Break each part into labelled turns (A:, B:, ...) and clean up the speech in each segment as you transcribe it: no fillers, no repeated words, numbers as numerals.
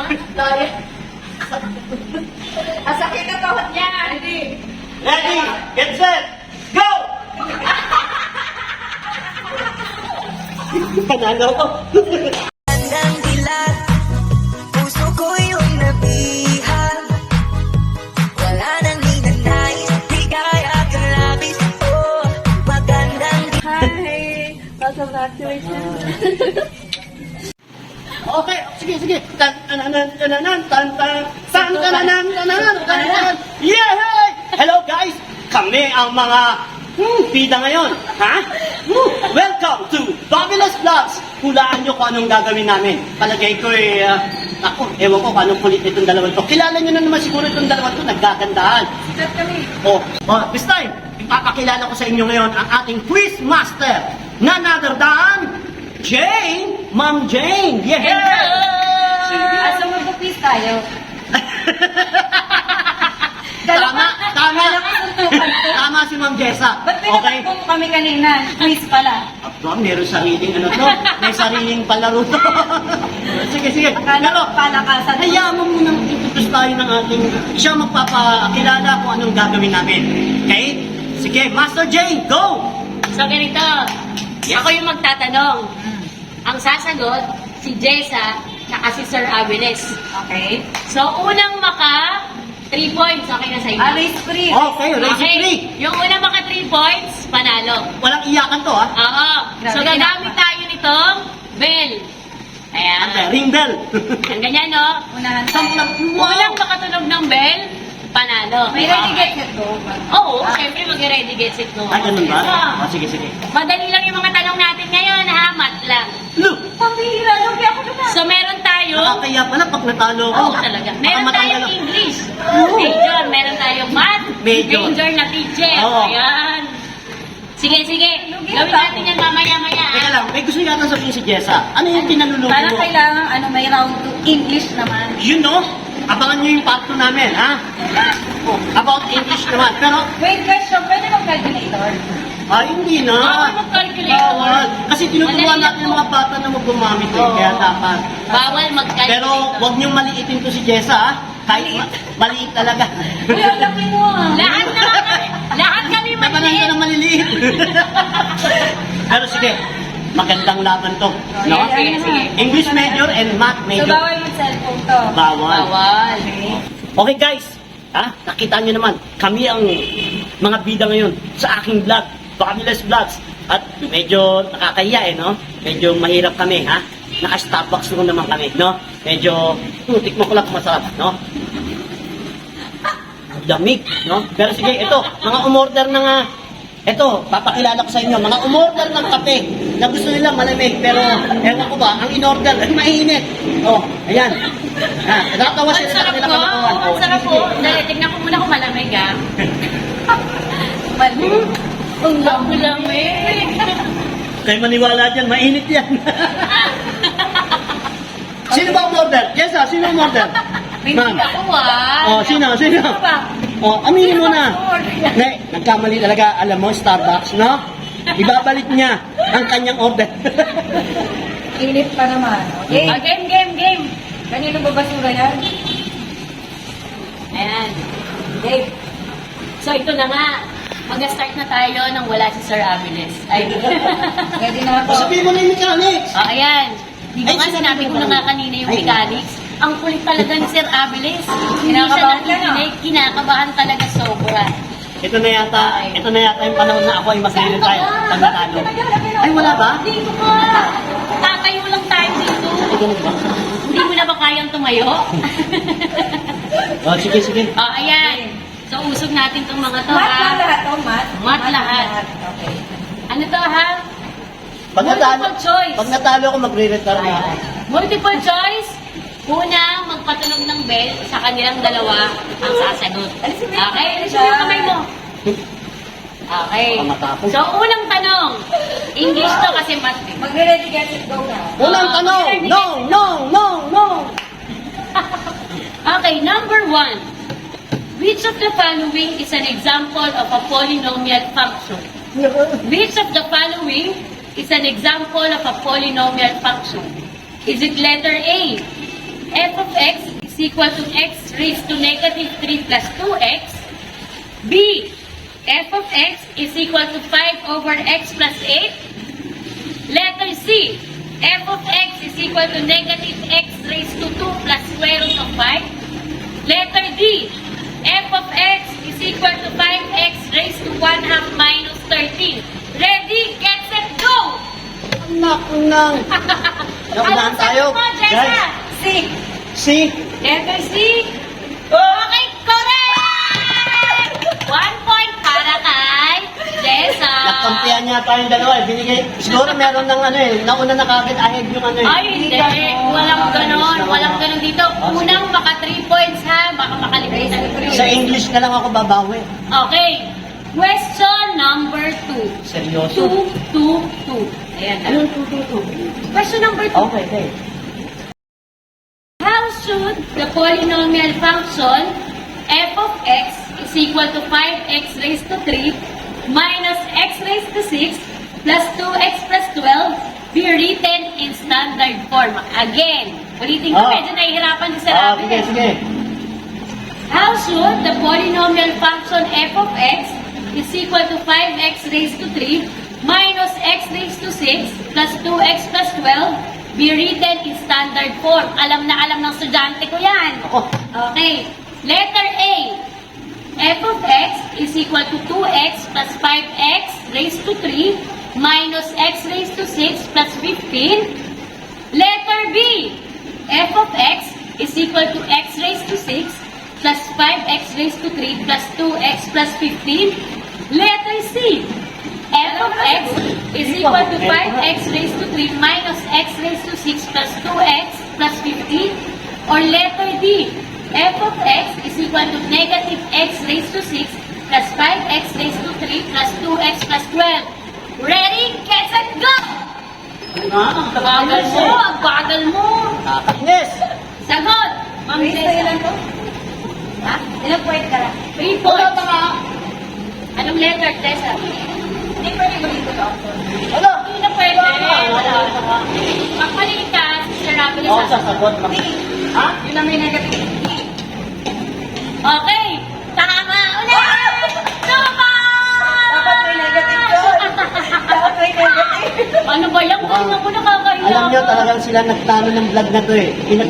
A: Diet. Asakit ka tawad niya. Ready?
B: Ready, get set, go! Panalo ko.
C: Handang dilat, puso ko yung nabihag. Wala nang hinanais, di kaya kang labis. Oh, magandang
A: Hi. Welcome back to my channel.
B: Okay, sige. Yay! Hello guys! Kami ang mga bida ngayon. Ha? Welcome to Fabulous Vlogs! Hulaan nyo kung anong gagawin namin. Palagay ko ewan ko kung anong kulit itong dalawang to. Kilala nyo na naman siguro itong dalawang to, naggagandahan.
A: Sikat kami.
B: This time, ipapakilala ko sa inyo ngayon ang ating quiz master. None other than Jane! Ma'am Jane! Yeah!
A: Asa mag-quiz tayo?
B: Tama si Ma'am Jessa.
A: Ba't
B: Okay?
A: pinapag kami kanina? Quiz pala.
B: Meron sariling may sariling palaro to. Sige.
A: Akala ko palakasan.
B: Hayaan mo munang introduce tayo ng ating, siya magpapakilala kung anong gagawin namin. Okay? Sige, Master Jane, go!
D: So ganito, ako yung magtatanong. Ang sasagot, si Jessa, saka si Sir Aviles.
A: Okay.
D: So unang maka 3 points, okay na sa inyo.
A: Race free.
B: Okay, race
D: Okay,
B: free.
D: yung unang maka 3 points, panalo.
B: Walang iyakan to, ha?
D: Oo. So
A: Grabe.
D: gagamit tayo nitong bell. Ayan.
B: Ring bell.
D: Ang ganyan, no?
A: Unahan
D: So,
A: tayo.
D: unang makatunog ng bell, panalo.
A: May ready get set go.
D: Oo, syempre mag-ready get set go.
B: Ganun ba?
D: Ah.
B: Sige.
D: Madali lang yung mga tanong natin ngayon, ha? Mat lang.
B: Look!
A: Pambihira, lugi ako na.
D: So, meron tayo...
B: Nakakaya pala pag natalo ko.
D: Oo, talaga. Meron
B: Baka
D: tayong
B: matanggal-
D: English. Major. Meron tayong math.
B: Major.
D: Major na teacher.
B: Oo.
D: Ayan. Sige.
A: Lugi
D: Gawin
A: na
D: natin yan mamaya-maya.
B: Teka lang, may gusto yata sabihin si Jessa. Ano yung tinanulugo
A: Parang
B: mo?
A: kailangan, may round 2 English naman.
B: You know, abangan nyo yung part 2 namin, ha? About English naman. Pero,
A: Wait, question, pwede mag-calculator?
B: hindi na.
D: Bawal mag-calculator.
B: Bawal. Kasi tinuturuan natin yung mga bata na mag-gumamit eh, kaya dapat.
D: Bawal mag-calculator.
B: Pero, wag niyong maliitin to si Jessa, ha? Kahit maliit talaga.
A: Uy, ang laki mo ah.
D: Lahat kami
B: Nabanan ka
D: maliit.
B: ng maliliit. Pero sige, magandang laban to. No?
D: Sige, sige.
B: English major and math
A: So,
B: major.
A: bawal mag-cellphone to.
B: Bawal.
D: Bawal.
B: Okay guys, nakita nyo naman, kami ang mga bida ngayon sa aking vlog, Fabulous Vlogs. At medyo nakakahiya no? Medyo mahirap kami, ha? Naka-Starbucks lang naman kami, no? Medyo, tikman ko lang kung masarap, no? Lamig, no? Pero sige, ito, mga umorder na nga, ito, papakilala ko sa inyo, mga umorder ng kape na gusto nila malamig, pero ewan ko ba, ang in-order ay mainit. Oh, ayan. Natatawa
D: Ang
B: sila sa
D: sarap
B: kanila
D: po.
B: kalokohan.
D: Ang sarap po. Dali, tignan ko muna kung malamig, ha? Ang lamig.
B: Kayo maniwala dyan, mainit yan. Sino ba umorder? Jessa, sino umorder? Ma'am.
D: Ako, ah.
B: Oh, sino? Oh, aminin mo na. Nagkamali talaga, alam mo, Starbucks, no? Ibabalik niya ang kanyang order.
A: Init pa naman. Okay.
D: Game.
A: Kanino ba basura yan?
D: Ayan. Game. So, ito na nga. Mag-start na tayo nang wala si Sir Aviles. Ay.
A: Ready na ako.
B: Sabihin mo na yung mechanics.
D: Oh, ayan. Di ba
B: Ay,
D: nga
B: sinabi
D: sinabi
B: ko
D: ko na
B: ba?
D: nga kanina yung
B: Ay.
D: mechanics? Ang kulit talaga ni Sir Aviles. Hindi siya
A: Kinakabahan ka, no?
D: nakikinig. Kinakabahan talaga sobra.
B: Ito na yata yung panahon na ako ay mag-retire pag natalo. Ay, wala ba?
D: Dito ka. Tatayo lang tayo dito.
B: Ay, ganun ba?
D: Hindi mo na ba kayang tumayo?
B: Oh, sige.
D: Oh, ayan. So, usog natin itong mga to,
A: Mat
D: ha?
A: lang lahat, oh, mat?
D: Mat lahat.
A: Okay.
D: Ano to, ha?
B: Pag natalo,
D: Multiple choice.
B: pag natalo ako, magre-retire na ako.
D: Multiple choice. Una, magpatunog ng bell sa kanilang dalawa ang sasagot.
A: Alisin mo yung
D: Okay,
A: kamay
D: alisin mo yung kamay mo. Okay.
B: Baka matapos.
D: So, unang tanong. English to kasi math.
A: Magre-ready get it go na.
B: Unang tanong, no.
D: Okay, number 1. Which of the following is an example of a polynomial function? Which of the following is an example of a polynomial function? Is it letter A, f of x equal to x raised to negative 3 plus 2x. B. F of x is equal to 5 over x plus 8. Letter C. F of x is equal to negative x raised to 2 plus square root of 5. Letter D. F of x is equal to 5x raised to 1/2 minus 13. Ready, get, set, go!
B: Naku nang. Naunahan tayo.
D: Mo, Jessa?
B: Guys,
A: C.
B: see?
D: Letter C. Okay, correct! 1 point para kay Jessa.
B: Nagkampihan niya tayong dalawa. Binigay, siguro meron ng ano eh. Nauna na kagad ahead yung ano eh.
D: Ay, hindi. Walang ganon. Walang ganon dito. Unang baka 3 points ha. Baka makalimutan.
B: Sa English na lang ako babawi.
D: Okay. Question number 2.
B: Seryoso?
D: 2, 2, 2. Ayan.
B: Anong tututo?
D: Question number 2.
B: Okay, okay.
D: How should the polynomial function f of x is equal to 5x raised to 3 minus x raised to 6 plus 2x plus 12 be written in standard form? Again, ulitin ko, medyo nahihirapan din sa namin.
B: Sige, sige.
D: How should the polynomial function f of x is equal to 5x raised to 3 minus x raised to 6 plus 2x plus 12 be written in standard form? Alam na alam ng estudyante ko yan.
B: Ako.
D: Okay. Letter A. F of x is equal to 2x plus 5x raised to 3 minus x raised to 6 plus 15. Letter B. F of x is equal to x raised to 6 plus 5x raised to 3 plus 2x plus 15. Letter C. F of x is equal to 5x raised to 3 minus x raised to 6 plus 2x plus 15. Or letter D. F of x is equal to negative x raised to 6 plus 5x raised to 3 plus 2x plus 12. Ready, get, set, go! Ang bagal mo, ang bagal mo.
B: Kakainis.
D: Sagot! Ma'am
A: Wait,
D: Jessa.
A: ilan to? Ha? Ilang point ka lang?
D: 3 points. Anong letter, Tessa?
A: Hindi pwede ko dito to.
B: Ano?
D: Hindi na pwede. Wala. Magpaling ka, Sir Rapid.
B: Oo, sasagot.
A: Ha? Yun ang may negative.
D: Okay, tama ulit! Tama!
A: Dapat may negative yun. Dapat may negative.
D: Ano ba yan? Kaya ko nakakahiya.
B: Alam nyo, talagang sila nagtalo ng vlog na to eh.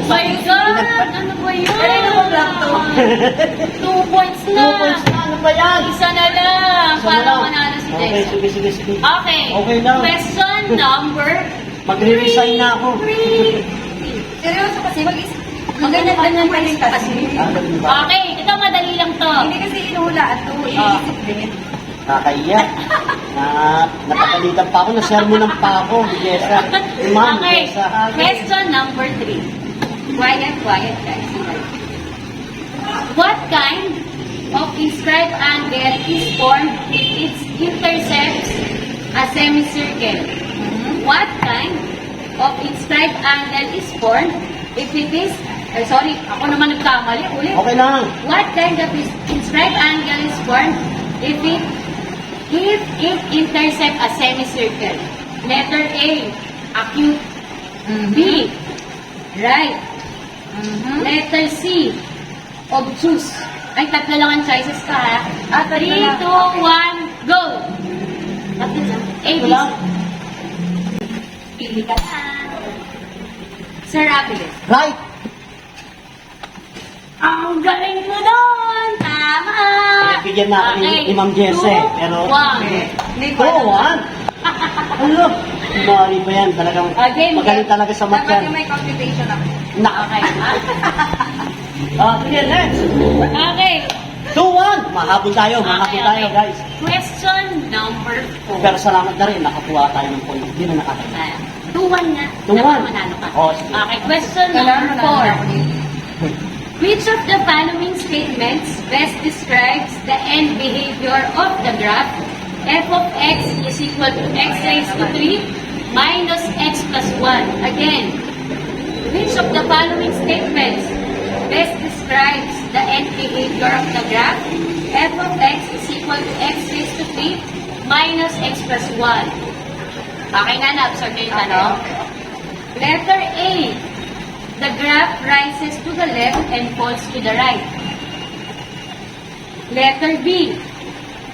D: My God! Ano ba yun?
A: Kanino mo vlog to?
D: 2 points na.
B: 2 points na. Ano ba yan?
D: Isa na lang.
B: Isa
D: Para
B: na lang.
D: manalo si
B: Okay,
D: Jess.
B: sige, sige, sige.
D: Okay.
B: Okay lang.
D: Question number
B: Magre-resign na ako.
D: 3.
A: Seryoso kasi, mag-ganyan-ganyan pa rin kasi.
B: Ah, ganun ba?
D: Okay, ito madali lang to.
A: Hindi kasi inuhulaan to. Iniisip din.
B: Nakakaiyak. Napagalitan pa ako, nasermonan pa ako. Jessa. Ma'am,
D: Okay,
B: Jessa.
D: question number 3. Quiet, guys. What kind of inscribed angle is formed if it intercepts a semicircle? What kind of inscribed angle is formed if it is... sorry, ako naman nagkamali. Ulit.
B: Okay lang.
D: What kind of inscribed angle is formed if it intercept a semicircle? Letter A, acute. B, right. Letter C, obtuse. Ay, tatlo lang ang choices ka, ha? 3, 2, 1, go! Tatlo lang. A, B,
B: Wala.
D: C. Pili ka na. Sir Rapides.
B: Right.
D: Ang galing mo doon! Tama!
B: Bigyan na ako ni Ma'am Jesse, pero...
A: Hindi ko
B: Oo,
A: alam.
B: Ano? Mali pa yan. Talagang
D: Okay,
B: magaling talaga sa math
A: Dapat
B: yan.
A: yung may computation ako.
D: Okay.
B: Sige, next.
D: Okay.
B: 2-1. Mahabol tayo, guys.
D: Question number 4.
B: Pero salamat na rin, nakakuha tayo ng point. Hindi na nakakita.
D: 2-1 na.
B: 2-1.
D: Manalo ka.
B: Oh, sige.
D: Okay, question
A: Kailangan
D: number
A: manalo ako
D: 4.
A: dito.
D: Which of the following statements best describes the end behavior of the graph f of x is equal to x raised to 3 minus x plus 1? Again, which of the following statements best describes the end behavior of the graph f of x is equal to x raised to 3 minus x plus 1? Okay nga, na-absorb nyo yung tanong. Letter A. the graph rises to the left and falls to the right. Letter B,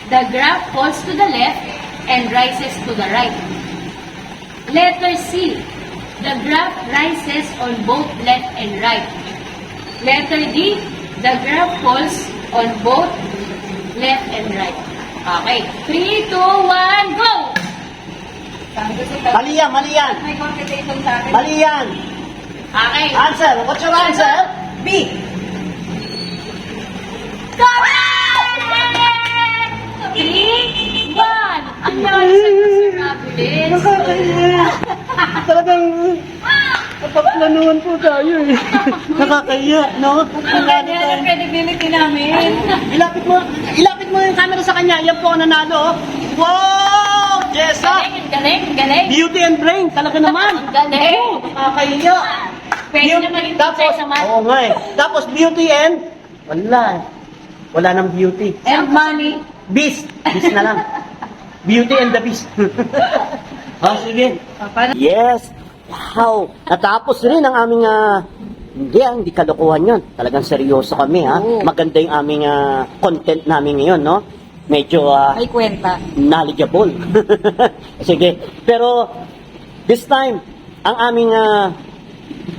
D: the graph falls to the left and rises to the right. Letter C, the graph rises on both left and right. Letter D, the graph falls on both left and right. Okay, 3, 2, 1, go!
A: Sabi ko sa
B: Mali yan, mali yan.
A: may competition sa akin.
B: Mali yan.
D: Okay.
B: Answer, what's your answer?
A: B.
D: Correct! 3, 1. Ang answer ko, Sir Rabulis.
B: Talagang napagplanuhan po tayo eh. Nakakaya, no?
A: Yan ang credibility namin.
B: Ilapit mo yung camera sa kanya. Yan po ang nanalo. Wow! Jessa!
D: Galing, galing, galing.
B: Beauty and brain, talaga naman.
D: Ang galing.
B: Nakakaya.
D: Pwede na maging teacher sa math.
B: Oo nga eh. Tapos beauty and, wala. Wala nang beauty.
A: And money.
B: Beast. Beast na lang. Beauty and the Beast. Oh, sige. Yes. Wow. Natapos rin ang aming, hindi kalokohan yun. Talagang seryoso kami, ha.
A: Oo.
B: Maganda yung aming content namin ngayon, no. Medyo
A: May kwenta.
B: knowledgeable. Sige. Pero, this time, ang aming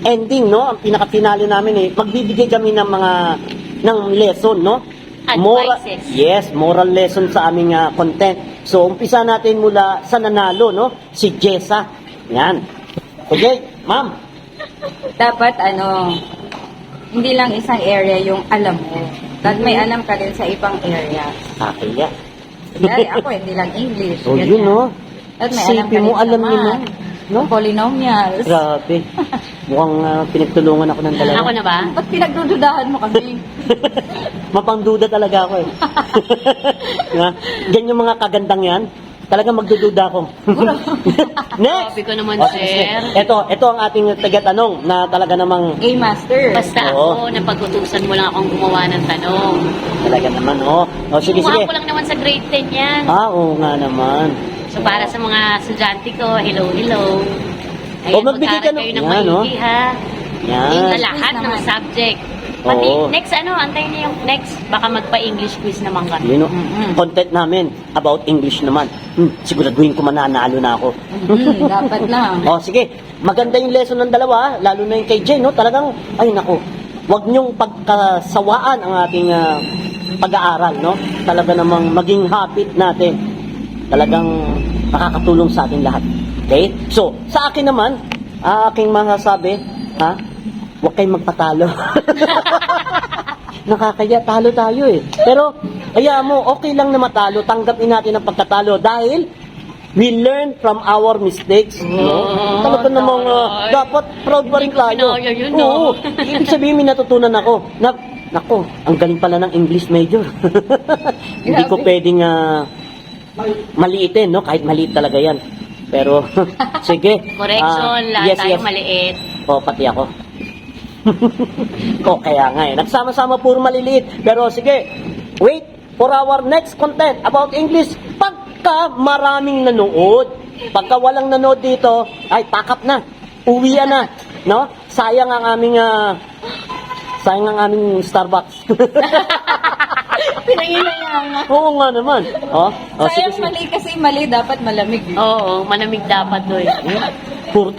B: ending, no, ang pinaka-finale namin magbibigay kami ng ng lesson, no?
D: Advices.
B: Yes, moral lesson sa aming content. So, umpisa natin mula sa nanalo, no? Si Jessa. Yan. Okay, ma'am.
E: Dapat hindi lang isang area yung alam mo. Dapat may alam ka din sa ibang area.
B: Kaya.
E: Kaya ako, hindi lang English.
B: Oh,
E: ganyan.
B: yun, no?
E: Dapat may alam ka
B: Isipin
E: din
B: mo,
E: sa
B: alam niyo, no?
E: math,
B: No?
E: polynomials.
B: Grabe. Mukhang pinagtulungan ako ng dalawa.
D: Ako na ba?
E: Ba't pinagdududahan mo kami?
B: Mapangduda talaga ako eh. Diba? Ganyan mga kagandang yan, talagang magdududa ako. Next!
D: Sabi ko naman,
B: Oh,
D: sir.
B: Ito ang ating taga-tanong na talaga namang
E: A-master.
D: Basta
B: Oo.
D: ako, napag-utusan mo lang akong gumawa ng tanong.
B: talaga naman, oh. Oh, sige,
D: Gumawa
B: sige.
D: ko lang naman sa grade 10 yan.
B: Oo nga naman.
D: So, para sa mga estudyante ko, hello, hello.
B: O, magbigay ka
D: mag-aral kayo ng
B: yan, no?
D: maigi, ha?
B: Yan.
D: Sa lahat ng
E: naman.
D: subject. Pati,
B: Oo.
D: next antayin niyo yung next. Baka magpa-English quiz naman ka.
B: Yun, oh. Content namin about English naman. Siguraduhin ko mananalo na ako.
E: Dapat lang.
B: Oh, sige. Maganda yung lesson ng dalawa, lalo na yung kay Jen, no? Talagang, ay nako, wag niyong pagkasawaan ang ating pag-aaral, no? Talaga namang maging habit natin. Talagang makakatulong sa ating lahat. Okay? So, sa akin naman, aking masasabi, huwag kayong magpatalo. Nakakaya, talo tayo eh. Pero, kaya mo, okay lang na matalo, tanggapin natin ang pagkatalo dahil we learn from our mistakes. No? Talaga namang dapat proud pa rin
D: Hindi ko
B: tayo.
D: pinaya yun, no?
B: Oo. Ibig sabihin, may natutunan ako. Nako, ang galing pala ng English major. Hindi ko pwedeng maliitin, no? Kahit maliit talaga yan. Pero, sige.
D: Correction, lahat
B: Yes,
D: tayo
B: yes.
D: maliit.
B: O, pati ako. O, kaya nga eh. Nagsama-sama puro maliliit. Pero sige, wait for our next content about English. Pagka maraming nanood, pagka walang nanood dito, ay pack up na. Uwian na. No? Sayang ang aming Starbucks.
E: Pinanginayangan.
B: Oo nga naman. O, sige,
E: Sayang
B: sige.
E: mali kasi mali, dapat malamig.
D: Oo, malamig dapat doy.
B: Puro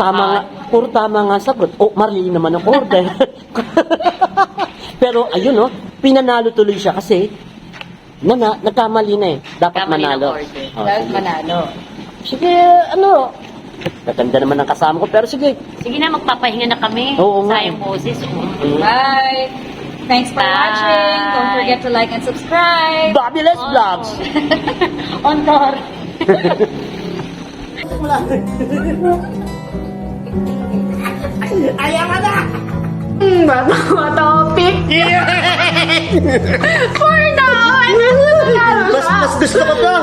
B: tama nga sagot. Oh, mali naman ang order. Pero ayun, no, pinanalo tuloy siya kasi nagkamali na eh. Dapat
D: Nagkamali ng
B: manalo.
D: order.
B: Oh,
E: Dapat
B: sige.
E: manalo.
B: Sige, Gaganda naman ang kasama ko. Pero sige.
D: Sige na, magpapahinga na kami.
B: Oo nga.
D: Sayang boses.
E: Bye! Thanks for
D: Bye.
E: watching. Don't forget to like and subscribe.
B: Fabulous Vlogs!
D: On tour.
B: Mas gusto ko to.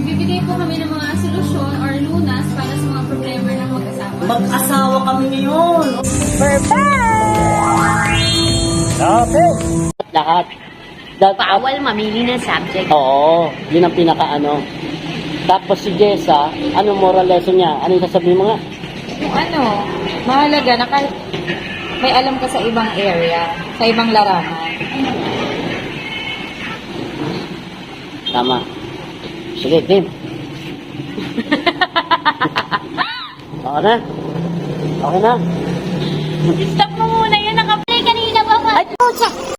F: Bibigay po kami ng mga solusyon or lunas para sa mga problema ng mag-asawa.
B: Mag-asawa kami ngayon. Okay. Lahat.
D: Bawal mamili ng subject.
B: Oo, yun ang pinaka-ano. Tapos si Jessa, ano moral lesson niya? Ano yung sasabihin mo nga?
E: Yung mahalaga na kahit may alam ka sa ibang area, sa ibang larangan.
B: Tama. Sige, game. Okay na? Okay na?
D: Stop mo muna yan. Nakaplay kanina pa.